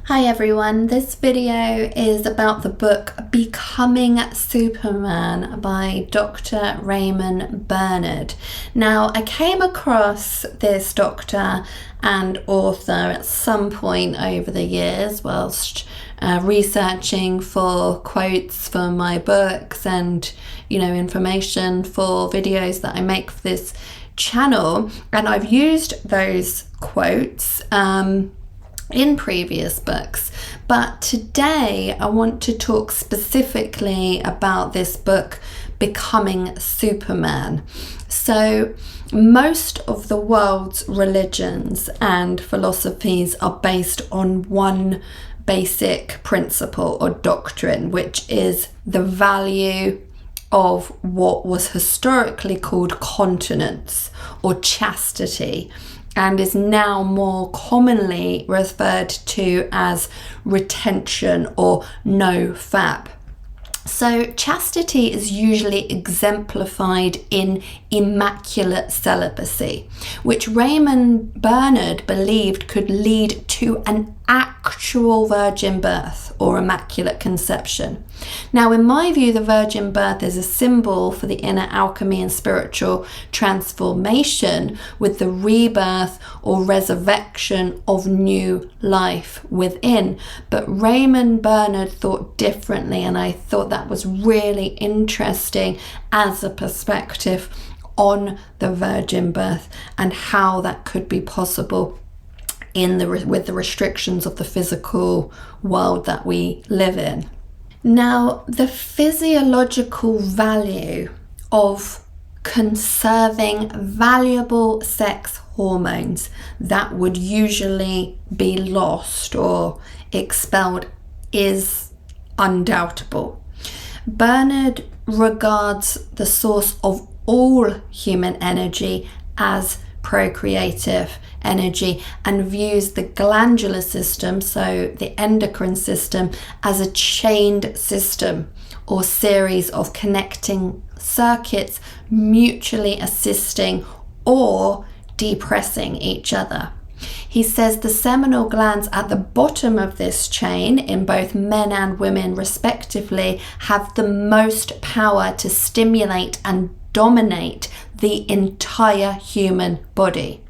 Hi everyone, this video is about the book Becoming Superman by Dr. Raymond Bernard. Now, I came across this doctor and author at some point over the years whilst researching for quotes for my books and, information for videos that I make for this channel. And I've used those quotes in previous books, but today I want to talk specifically about this book, Becoming Superman. So most of the world's religions and philosophies are based on one basic principle or doctrine, which is the value of what was historically called continence or chastity, and is now more commonly referred to as retention or no-fap. So chastity is usually exemplified in immaculate celibacy, which Raymond Bernard believed could lead to an actual virgin birth or immaculate conception. Now, in my view, the virgin birth is a symbol for the inner alchemy and spiritual transformation with the rebirth or resurrection of new life within. But Raymond Bernard thought differently, and I thought that was really interesting as a perspective on the virgin birth and how that could be possible with the restrictions of the physical world that we live in. Now, the physiological value of conserving valuable sex hormones that would usually be lost or expelled is undoubtable. Bernard regards the source of all human energy as procreative energy and views the glandular system, so the endocrine system, as a chained system or series of connecting circuits mutually assisting or depressing each other. He says the seminal glands at the bottom of this chain, in both men and women respectively, have the most power to stimulate and dominate the entire human body.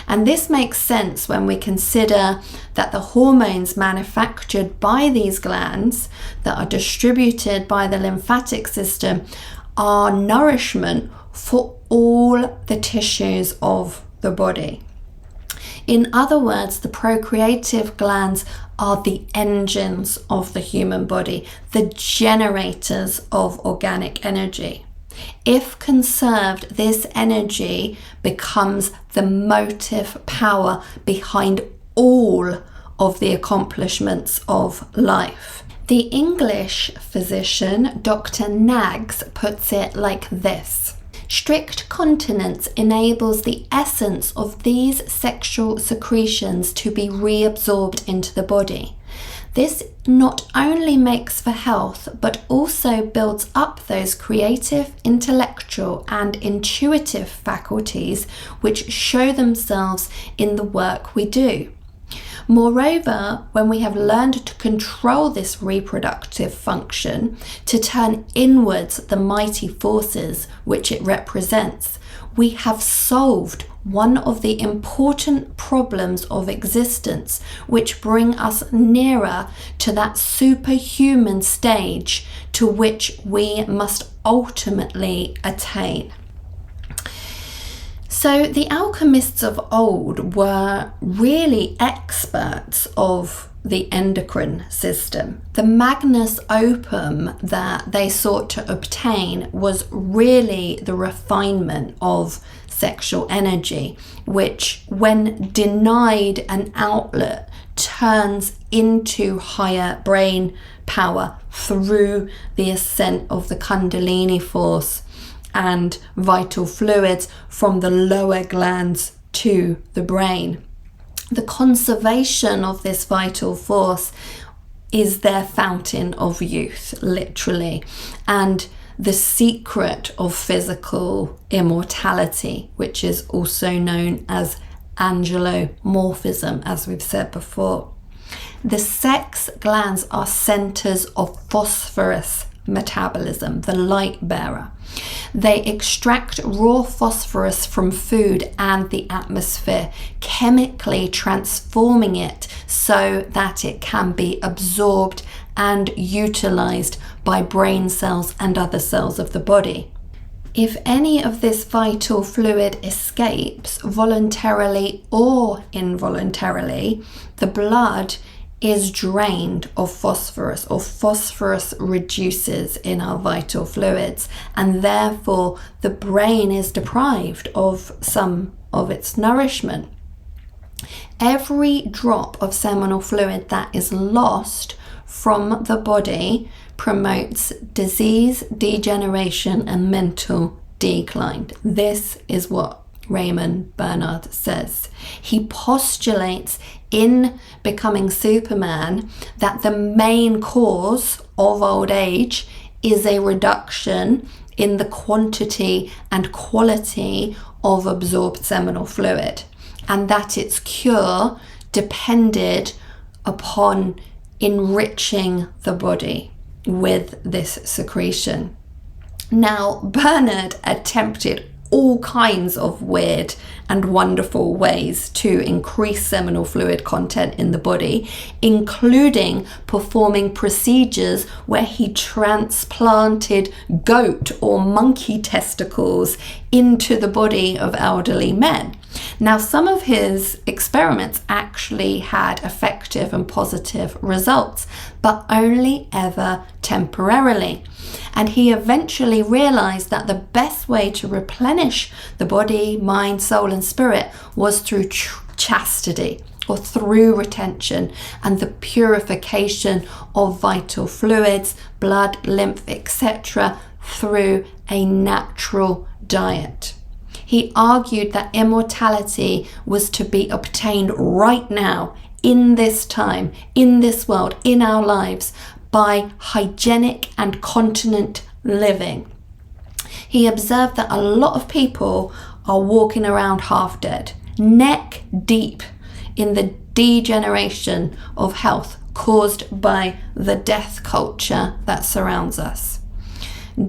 And this makes sense when we consider that the hormones manufactured by these glands that are distributed by the lymphatic system are nourishment for all the tissues of the body. In other words, the procreative glands are the engines of the human body, the generators of organic energy. If conserved, this energy becomes the motive power behind all of the accomplishments of life. The English physician Dr. Naggs puts it like this: strict continence enables the essence of these sexual secretions to be reabsorbed into the body. This not only makes for health, but also builds up those creative, intellectual, and intuitive faculties which show themselves in the work we do. Moreover, when we have learned to control this reproductive function, to turn inwards the mighty forces which it represents, we have solved one of the important problems of existence, which bring us nearer to that superhuman stage to which we must ultimately attain. So the alchemists of old were really experts of the endocrine system. The magnus opum that they sought to obtain was really the refinement of sexual energy, which, when denied an outlet, turns into higher brain power through the ascent of the kundalini force and vital fluids from the lower glands to the brain. The conservation of this vital force is their fountain of youth, literally, and the secret of physical immortality, which is also known as angelomorphism, as we've said before. The sex glands are centers of phosphorus metabolism, the light bearer. They extract raw phosphorus from food and the atmosphere, chemically transforming it so that it can be absorbed and utilized by brain cells and other cells of the body. If any of this vital fluid escapes, voluntarily or involuntarily, the blood is drained of phosphorus, or phosphorus reduces in our vital fluids, and therefore the brain is deprived of some of its nourishment. Every drop of seminal fluid that is lost from the body promotes disease, degeneration, and mental decline. This is what Raymond Bernard says. He postulates in Becoming Superman that the main cause of old age is a reduction in the quantity and quality of absorbed seminal fluid, and that its cure depended upon enriching the body with this secretion. Now, Bernard attempted all kinds of weird and wonderful ways to increase seminal fluid content in the body, including performing procedures where he transplanted goat or monkey testicles into the body of elderly men. Now, some of his experiments actually had effective and positive results, but only ever temporarily. And he eventually realized that the best way to replenish the body, mind, soul, and spirit was through chastity, or through retention and the purification of vital fluids, blood, lymph, etc., through a natural diet. He argued that immortality was to be obtained right now, in this time, in this world, in our lives, by hygienic and continent living. He observed that a lot of people are walking around half dead, neck deep in the degeneration of health caused by the death culture that surrounds us.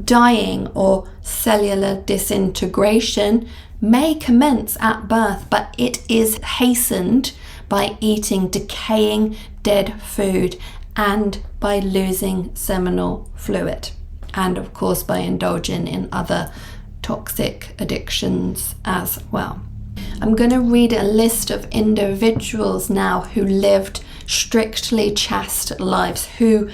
Dying or cellular disintegration may commence at birth, but it is hastened by eating decaying dead food and by losing seminal fluid, and of course by indulging in other toxic addictions as well. I'm going to read a list of individuals now who lived strictly chaste lives, who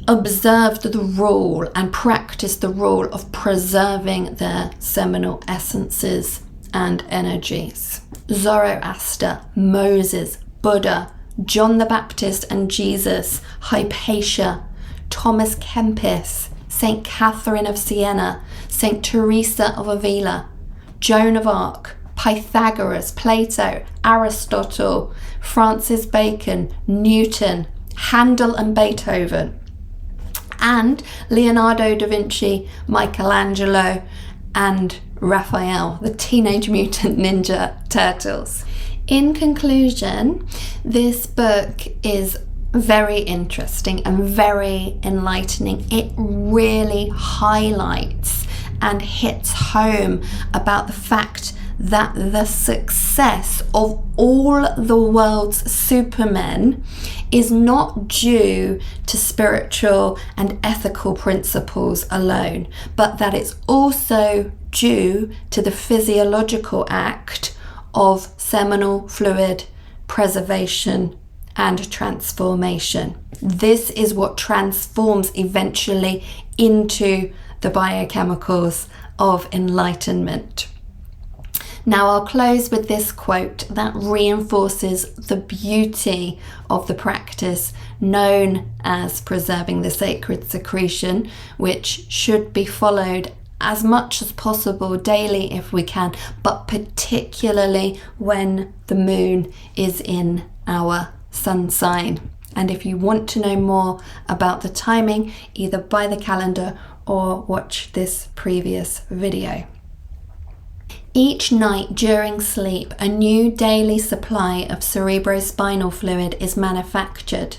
observed the rule and practiced the rule of preserving their seminal essences and energies. Zoroaster, Moses, Buddha, John the Baptist and Jesus, Hypatia, Thomas Kempis, Saint Catherine of Siena, Saint Teresa of Avila, Joan of Arc, Pythagoras, Plato, Aristotle, Francis Bacon, Newton, Handel and Beethoven, and Leonardo da Vinci, Michelangelo, and Raphael, the Teenage Mutant Ninja Turtles. In conclusion, this book is very interesting and very enlightening. It really highlights and hits home about the fact that the success of all the world's supermen is not due to spiritual and ethical principles alone, but that it's also due to the physiological act of seminal fluid preservation and transformation. This is what transforms eventually into the biochemicals of enlightenment. Now I'll close with this quote that reinforces the beauty of the practice known as preserving the sacred secretion, which should be followed as much as possible daily if we can, but particularly when the moon is in our sun sign. And if you want to know more about the timing, either buy the calendar or watch this previous video. Each night during sleep, a new daily supply of cerebrospinal fluid is manufactured.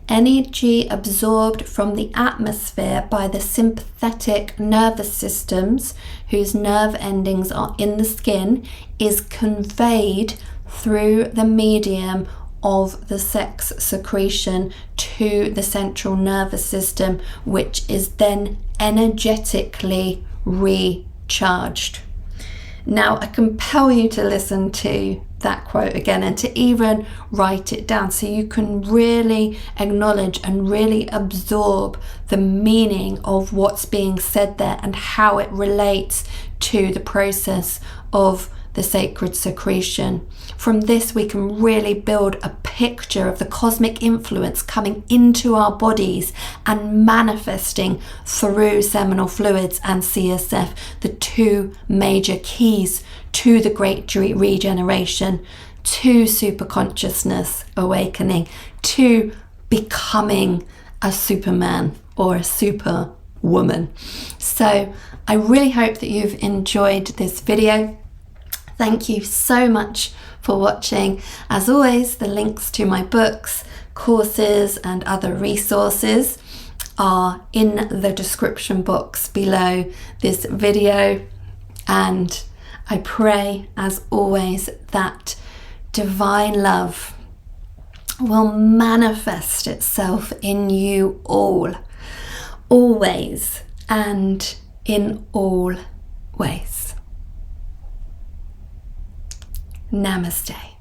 Energy absorbed from the atmosphere by the sympathetic nervous systems, whose nerve endings are in the skin, is conveyed through the medium of the sex secretion to the central nervous system, which is then energetically recharged. Now, I compel you to listen to that quote again and to even write it down so you can really acknowledge and really absorb the meaning of what's being said there and how it relates to the process of the sacred secretion. From this, we can really build a picture of the cosmic influence coming into our bodies and manifesting through seminal fluids and CSF, the two major keys to the great regeneration, to superconsciousness awakening, to becoming a superman or a superwoman. So I really hope that you've enjoyed this video. Thank you so much for watching. As always, the links to my books, courses, and other resources are in the description box below this video. And I pray, as always, that divine love will manifest itself in you all, always, and in all ways. Namaste.